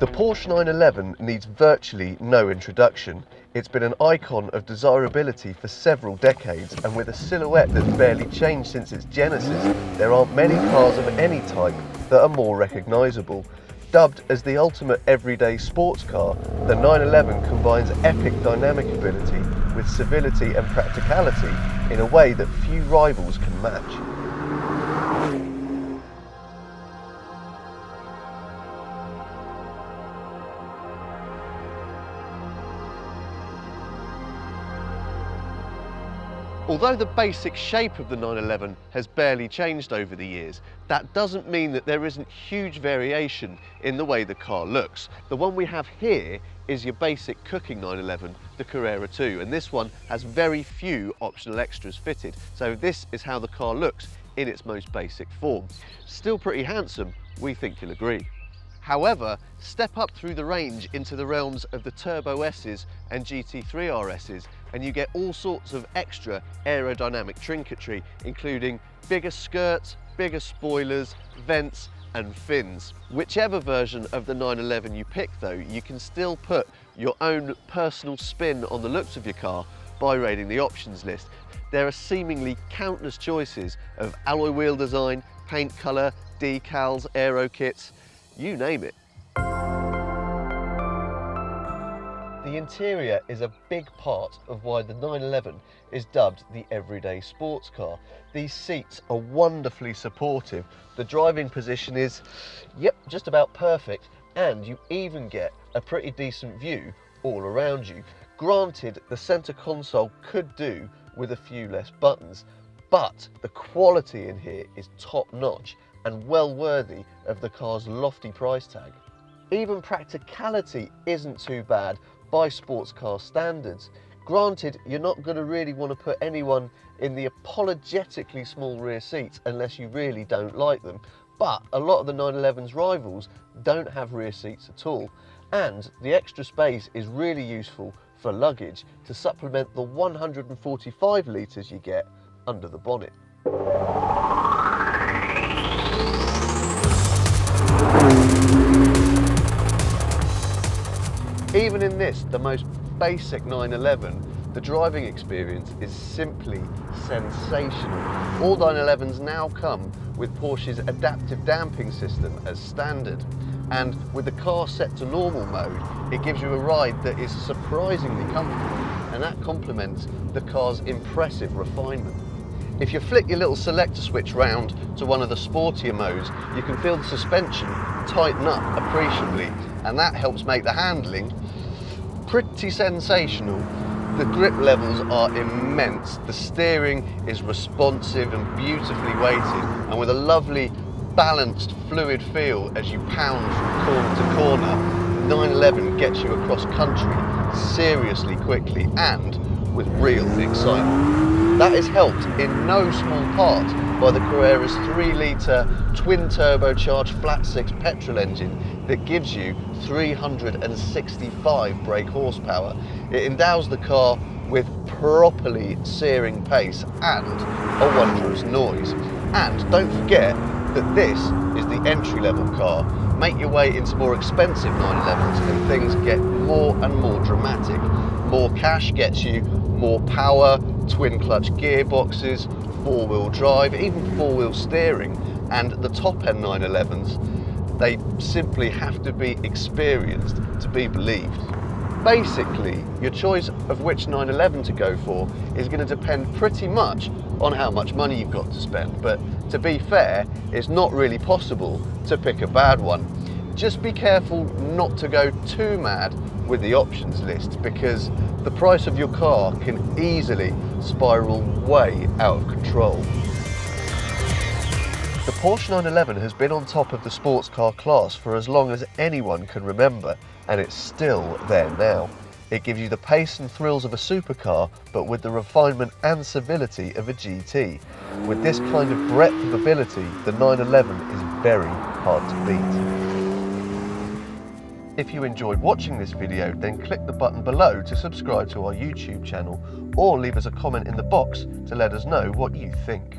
The Porsche 911 needs virtually no introduction. It's been an icon of desirability for several decades, and with a silhouette that's barely changed since its genesis, there aren't many cars of any type that are more recognisable. Dubbed as the ultimate everyday sports car, the 911 combines epic dynamic ability with civility and practicality in a way that few rivals can match. Although the basic shape of the 911 has barely changed over the years, that doesn't mean that there isn't huge variation in the way the car looks. The one we have here is your basic cooking 911, the Carrera 2, and this one has very few optional extras fitted. So this is how the car looks in its most basic form. Still pretty handsome, we think you'll agree. However, step up through the range into the realms of the Turbo S's and GT3 RS's, and you get all sorts of extra aerodynamic trinketry, including bigger skirts, bigger spoilers, vents and fins. Whichever version of the 911 you pick though, you can still put your own personal spin on the looks of your car by raiding the options list. There are seemingly countless choices of alloy wheel design, paint colour, decals, aero kits, you name it. The interior is a big part of why the 911 is dubbed the everyday sports car. These seats are wonderfully supportive. The driving position is, yep, just about perfect, and you even get a pretty decent view all around you. Granted, the center console could do with a few less buttons, but the quality in here is top notch and well worthy of the car's lofty price tag. Even practicality isn't too bad by sports car standards. Granted, you're not going to really want to put anyone in the apologetically small rear seats unless you really don't like them, but a lot of the 911's rivals don't have rear seats at all, and the extra space is really useful for luggage to supplement the 145 litres you get under the bonnet. Even in this, the most basic 911, the driving experience is simply sensational. All 911s now come with Porsche's adaptive damping system as standard. And with the car set to normal mode, it gives you a ride that is surprisingly comfortable, and that complements the car's impressive refinement. If you flick your little selector switch round to one of the sportier modes, you can feel the suspension tighten up appreciably, and that helps make the handling pretty sensational. The grip levels are immense, the steering is responsive and beautifully weighted, and with a lovely balanced fluid feel as you pound from corner to corner, 911 gets you across country seriously quickly and with real excitement. That is helped in no small part by the Carrera's 3-litre twin turbocharged flat 6 petrol engine that gives you 365 brake horsepower. It endows the car with properly searing pace and a wondrous noise. And don't forget that this is the entry-level car. Make your way into more expensive 911s and things get more and more dramatic. More cash gets you more power, twin clutch gearboxes, 4-wheel drive, even 4-wheel steering, and the top-end 911s, they simply have to be experienced to be believed. Basically, your choice of which 911 to go for is going to depend pretty much on how much money you've got to spend, but to be fair, it's not really possible to pick a bad one. Just be careful not to go too mad with the options list, because the price of your car can easily spiral way out of control. The Porsche 911 has been on top of the sports car class for as long as anyone can remember, and it's still there now. It gives you the pace and thrills of a supercar, but with the refinement and civility of a GT. With this kind of breadth of ability, the 911 is very hard to beat. If you enjoyed watching this video, then click the button below to subscribe to our YouTube channel, or leave us a comment in the box to let us know what you think.